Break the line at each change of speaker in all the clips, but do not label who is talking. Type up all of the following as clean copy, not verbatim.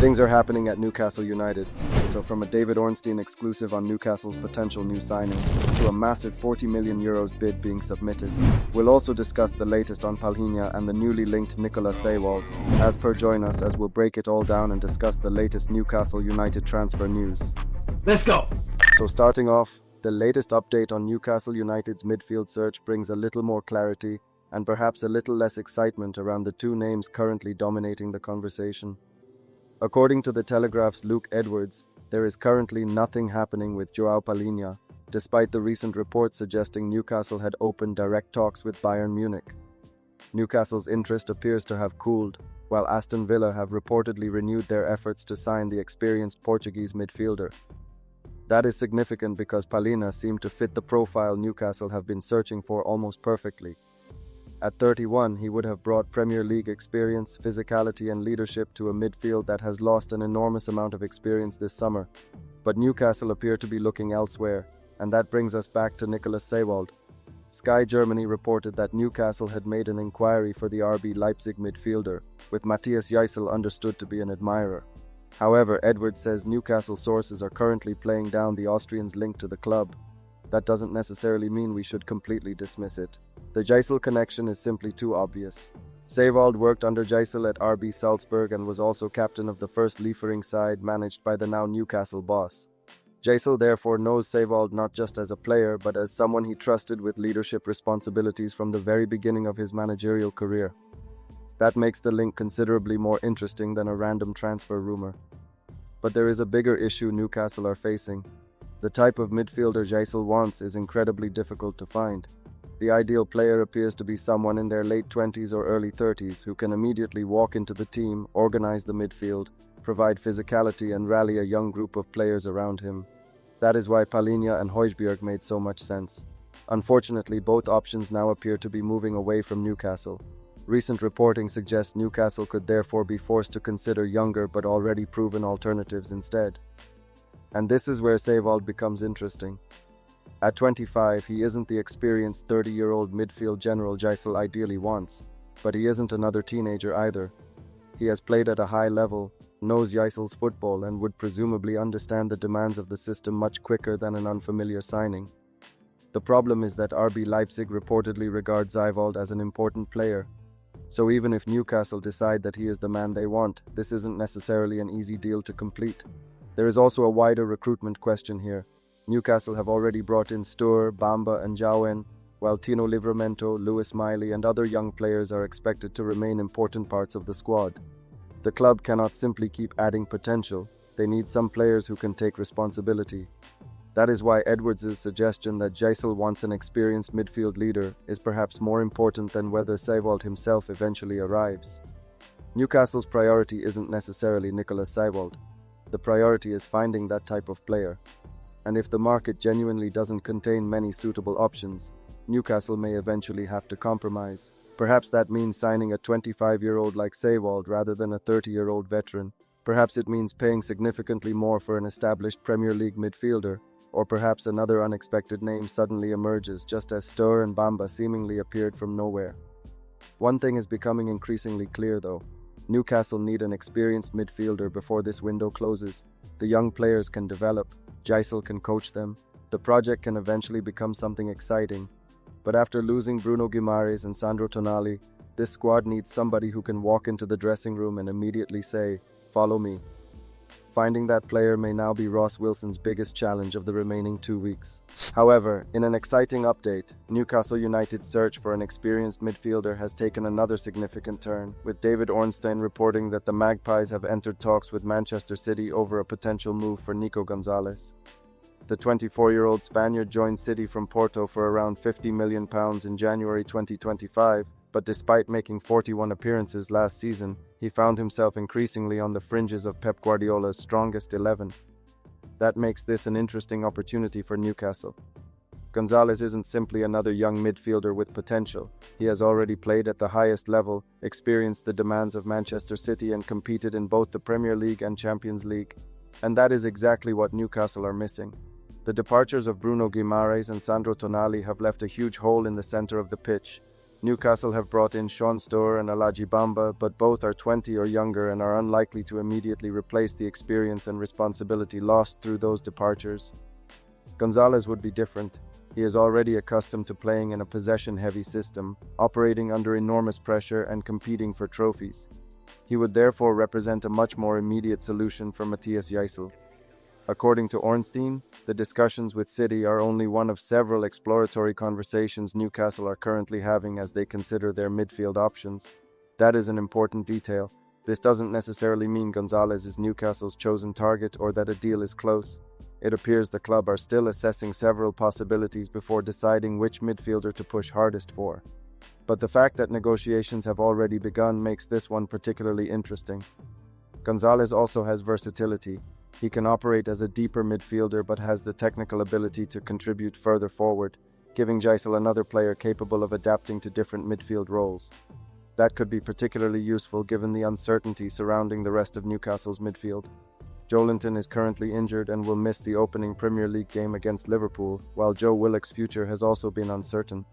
Things are happening at Newcastle United. So from a David Ornstein exclusive on Newcastle's potential new signing to a massive €40 million bid being submitted. We'll also discuss the latest on Palhinha and the newly linked Nicolas Seiwald. As per, join us as we'll break it all down and discuss the latest Newcastle United transfer news.
Let's go!
So starting off, the latest update on Newcastle United's midfield search brings a little more clarity and perhaps a little less excitement around the two names currently dominating the conversation. According to the Telegraph's Luke Edwards, there is currently nothing happening with João Palhinha, despite the recent reports suggesting Newcastle had opened direct talks with Bayern Munich. Newcastle's interest appears to have cooled, while Aston Villa have reportedly renewed their efforts to sign the experienced Portuguese midfielder. That is significant because Palhinha seemed to fit the profile Newcastle have been searching for almost perfectly. At 31, he would have brought Premier League experience, physicality and leadership to a midfield that has lost an enormous amount of experience this summer. But Newcastle appear to be looking elsewhere, and that brings us back to Nicolas Seiwald. Sky Germany reported that Newcastle had made an inquiry for the RB Leipzig midfielder, with Matthias Gisel understood to be an admirer. However, Edwards says Newcastle sources are currently playing down the Austrian's link to the club. That doesn't necessarily mean we should completely dismiss it. The Gisel connection is simply too obvious. Seiwald worked under Gisel at RB Salzburg and was also captain of the first Liefering side managed by the now Newcastle boss. Gisel therefore knows Seiwald not just as a player but as someone he trusted with leadership responsibilities from the very beginning of his managerial career. That makes the link considerably more interesting than a random transfer rumor. But there is a bigger issue Newcastle are facing. The type of midfielder Gisel wants is incredibly difficult to find. The ideal player appears to be someone in their late 20s or early 30s who can immediately walk into the team, organize the midfield, provide physicality and rally a young group of players around him. That is why Palhinha and Højbjerg made so much sense. Unfortunately, both options now appear to be moving away from Newcastle. Recent reporting suggests Newcastle could therefore be forced to consider younger but already proven alternatives instead. And this is where Seiwald becomes interesting. At 25, he isn't the experienced 30-year-old midfield general Gisel ideally wants, but he isn't another teenager either. He has played at a high level, knows Gisel's football and would presumably understand the demands of the system much quicker than an unfamiliar signing. The problem is that RB Leipzig reportedly regards Seiwald as an important player. So even if Newcastle decide that he is the man they want, this isn't necessarily an easy deal to complete. There is also a wider recruitment question here. Newcastle have already brought in Stur, Bamba and João, while Tyno Livramento, Lewis Miley and other young players are expected to remain important parts of the squad. The club cannot simply keep adding potential, they need some players who can take responsibility. That is why Edwards' suggestion that Gisel wants an experienced midfield leader is perhaps more important than whether Seiwald himself eventually arrives. Newcastle's priority isn't necessarily Nicolas Seiwald. The priority is finding that type of player. And if the market genuinely doesn't contain many suitable options, Newcastle may eventually have to compromise. Perhaps that means signing a 25-year-old like Seiwald rather than a 30-year-old veteran. Perhaps it means paying significantly more for an established Premier League midfielder, or perhaps another unexpected name suddenly emerges just as Stur and Bamba seemingly appeared from nowhere. One thing is becoming increasingly clear though. Newcastle need an experienced midfielder before this window closes. The young players can develop, Gisel can coach them, the project can eventually become something exciting. But after losing Bruno Guimaraes and Sandro Tonali, this squad needs somebody who can walk into the dressing room and immediately say, "Follow me." Finding that player may now be Ross Wilson's biggest challenge of the remaining 2 weeks. However, in an exciting update, Newcastle United's search for an experienced midfielder has taken another significant turn, with David Ornstein reporting that the Magpies have entered talks with Manchester City over a potential move for Nico Gonzalez. The 24-year-old Spaniard joined City from Porto for around £50 million in January 2025, but despite making 41 appearances last season, he found himself increasingly on the fringes of Pep Guardiola's strongest 11. That makes this an interesting opportunity for Newcastle. Gonzalez isn't simply another young midfielder with potential. He has already played at the highest level, experienced the demands of Manchester City and competed in both the Premier League and Champions League. And that is exactly what Newcastle are missing. The departures of Bruno Guimaraes and Sandro Tonali have left a huge hole in the center of the pitch. Newcastle have brought in Sean Stour and Alaji Bamba, but both are 20 or younger and are unlikely to immediately replace the experience and responsibility lost through those departures. Gonzalez would be different. He is already accustomed to playing in a possession-heavy system, operating under enormous pressure and competing for trophies. He would therefore represent a much more immediate solution for Matthias Gisel. According to Ornstein, the discussions with City are only one of several exploratory conversations Newcastle are currently having as they consider their midfield options. That is an important detail. This doesn't necessarily mean Gonzalez is Newcastle's chosen target or that a deal is close. It appears the club are still assessing several possibilities before deciding which midfielder to push hardest for. But the fact that negotiations have already begun makes this one particularly interesting. Gonzalez also has versatility. He can operate as a deeper midfielder but has the technical ability to contribute further forward, giving Gisel another player capable of adapting to different midfield roles. That could be particularly useful given the uncertainty surrounding the rest of Newcastle's midfield. Joelinton is currently injured and will miss the opening Premier League game against Liverpool, while Joe Willock's future has also been uncertain.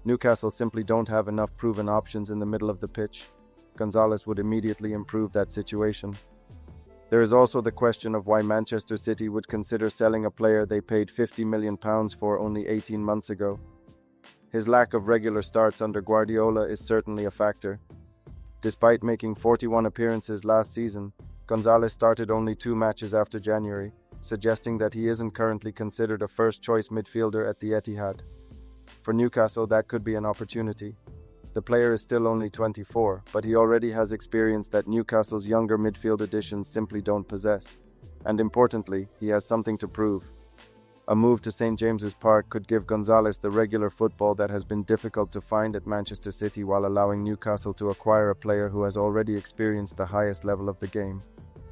Newcastle simply don't have enough proven options in the middle of the pitch. Gonzalez would immediately improve that situation. There is also the question of why Manchester City would consider selling a player they paid £50 million for only 18 months ago. His lack of regular starts under Guardiola is certainly a factor. Despite making 41 appearances last season, Gonzalez started only 2 matches after January, suggesting that he isn't currently considered a first-choice midfielder at the Etihad. For Newcastle, that could be an opportunity. The player is still only 24, but he already has experience that Newcastle's younger midfield additions simply don't possess. And importantly, he has something to prove. A move to St. James's Park could give Gonzalez the regular football that has been difficult to find at Manchester City while allowing Newcastle to acquire a player who has already experienced the highest level of the game.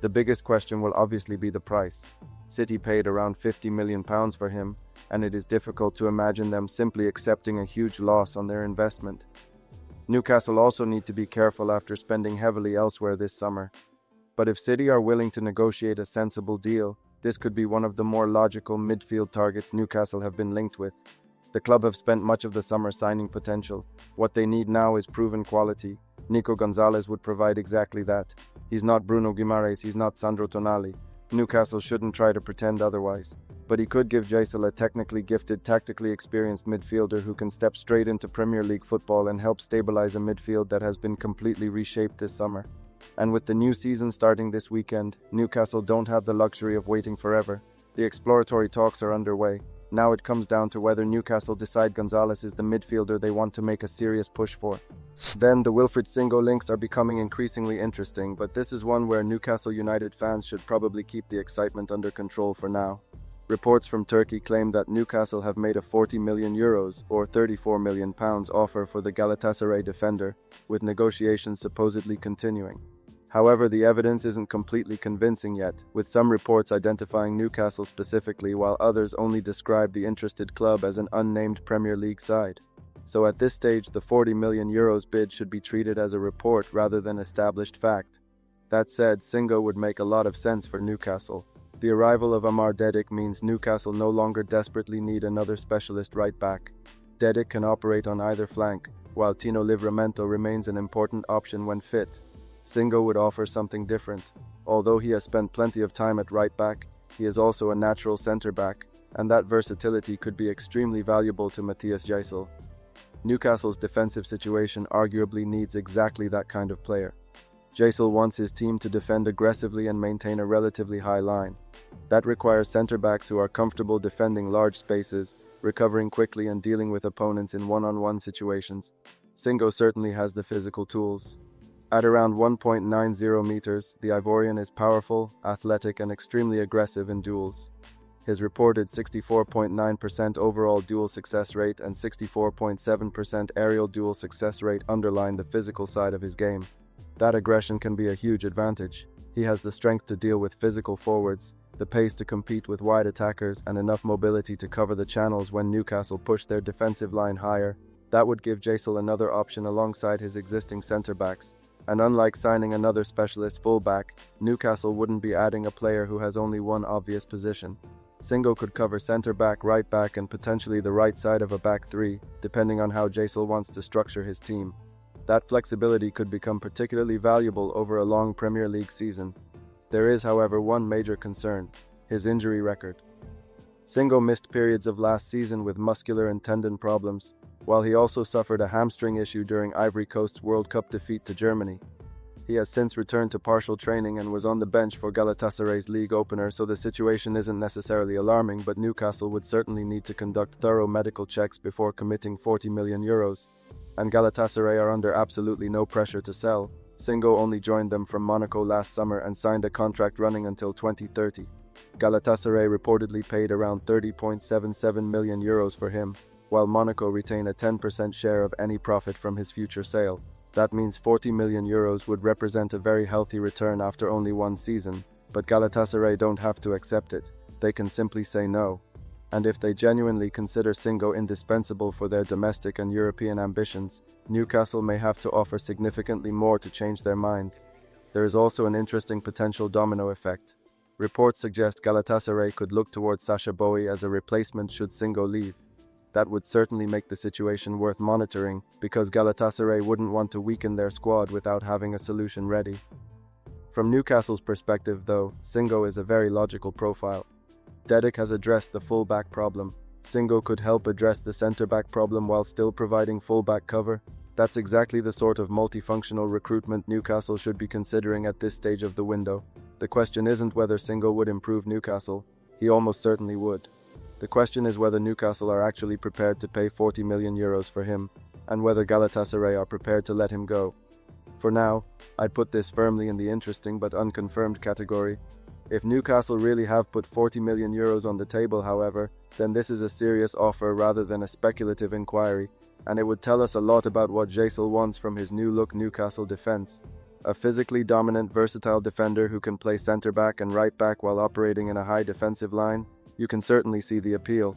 The biggest question will obviously be the price. City paid around £50 million for him, and it is difficult to imagine them simply accepting a huge loss on their investment. Newcastle also need to be careful after spending heavily elsewhere this summer. But if City are willing to negotiate a sensible deal, this could be one of the more logical midfield targets Newcastle have been linked with. The club have spent much of the summer signing potential. What they need now is proven quality. Nico Gonzalez would provide exactly that. He's not Bruno Guimaraes, he's not Sandro Tonali. Newcastle shouldn't try to pretend otherwise. But he could give Gisel a technically gifted, tactically experienced midfielder who can step straight into Premier League football and help stabilize a midfield that has been completely reshaped this summer. And with the new season starting this weekend, Newcastle don't have the luxury of waiting forever. The exploratory talks are underway. Now it comes down to whether Newcastle decide Gonzalez is the midfielder they want to make a serious push for. Then the Wilfried Singo links are becoming increasingly interesting, but this is one where Newcastle United fans should probably keep the excitement under control for now. Reports from Turkey claim that Newcastle have made a €40 million or £34 million offer for the Galatasaray defender, with negotiations supposedly continuing. However, the evidence isn't completely convincing yet, with some reports identifying Newcastle specifically while others only describe the interested club as an unnamed Premier League side. So at this stage, the €40 million bid should be treated as a report rather than established fact. That said, Singo would make a lot of sense for Newcastle. The arrival of Amar Dedic means Newcastle no longer desperately need another specialist right-back. Dedic can operate on either flank, while Tino Livramento remains an important option when fit. Singo would offer something different. Although he has spent plenty of time at right-back, he is also a natural centre-back, and that versatility could be extremely valuable to Matthias Gisel. Newcastle's defensive situation arguably needs exactly that kind of player. Gisel wants his team to defend aggressively and maintain a relatively high line. That requires centre-backs who are comfortable defending large spaces, recovering quickly and dealing with opponents in one-on-one situations. Singo certainly has the physical tools. At around 1.90 meters, the Ivorian is powerful, athletic, and extremely aggressive in duels. His reported 64.9% overall duel success rate and 64.7% aerial duel success rate underline the physical side of his game. That aggression can be a huge advantage. He has the strength to deal with physical forwards, the pace to compete with wide attackers, and enough mobility to cover the channels when Newcastle push their defensive line higher. That would give Gisel another option alongside his existing centre-backs. And unlike signing another specialist fullback, Newcastle wouldn't be adding a player who has only one obvious position. Singo could cover center back, right back, and potentially the right side of a back three, depending on how Jaisal wants to structure his team. That flexibility could become particularly valuable over a long Premier League season. There is, however, one major concern: his injury record. Singo missed periods of last season with muscular and tendon problems, while he also suffered a hamstring issue during Ivory Coast's World Cup defeat to Germany. He has since returned to partial training and was on the bench for Galatasaray's league opener, so the situation isn't necessarily alarming, but Newcastle would certainly need to conduct thorough medical checks before committing €40 million. And Galatasaray are under absolutely no pressure to sell. Singo only joined them from Monaco last summer and signed a contract running until 2030. Galatasaray reportedly paid around €30.77 million for him, while Monaco retain a 10% share of any profit from his future sale. That means €40 million would represent a very healthy return after only one season, but Galatasaray don't have to accept it. They can simply say no. And if they genuinely consider Singo indispensable for their domestic and European ambitions, Newcastle may have to offer significantly more to change their minds. There is also an interesting potential domino effect. Reports suggest Galatasaray could look towards Sacha Boey as a replacement should Singo leave. That would certainly make the situation worth monitoring, because Galatasaray wouldn't want to weaken their squad without having a solution ready. From Newcastle's perspective, though, Singo is a very logical profile. Dedic has addressed the full-back problem. Singo could help address the centre-back problem while still providing full-back cover. That's exactly the sort of multifunctional recruitment Newcastle should be considering at this stage of the window. The question isn't whether Singo would improve Newcastle. He almost certainly would. The question is whether Newcastle are actually prepared to pay €40 million for him, and whether Galatasaray are prepared to let him go. For now, I'd put this firmly in the interesting but unconfirmed category. If Newcastle really have put €40 million on the table, however, then this is a serious offer rather than a speculative inquiry, and it would tell us a lot about what Jaisal wants from his new-look Newcastle defense. A physically dominant, versatile defender who can play centre-back and right-back while operating in a high defensive line. You can certainly see the appeal.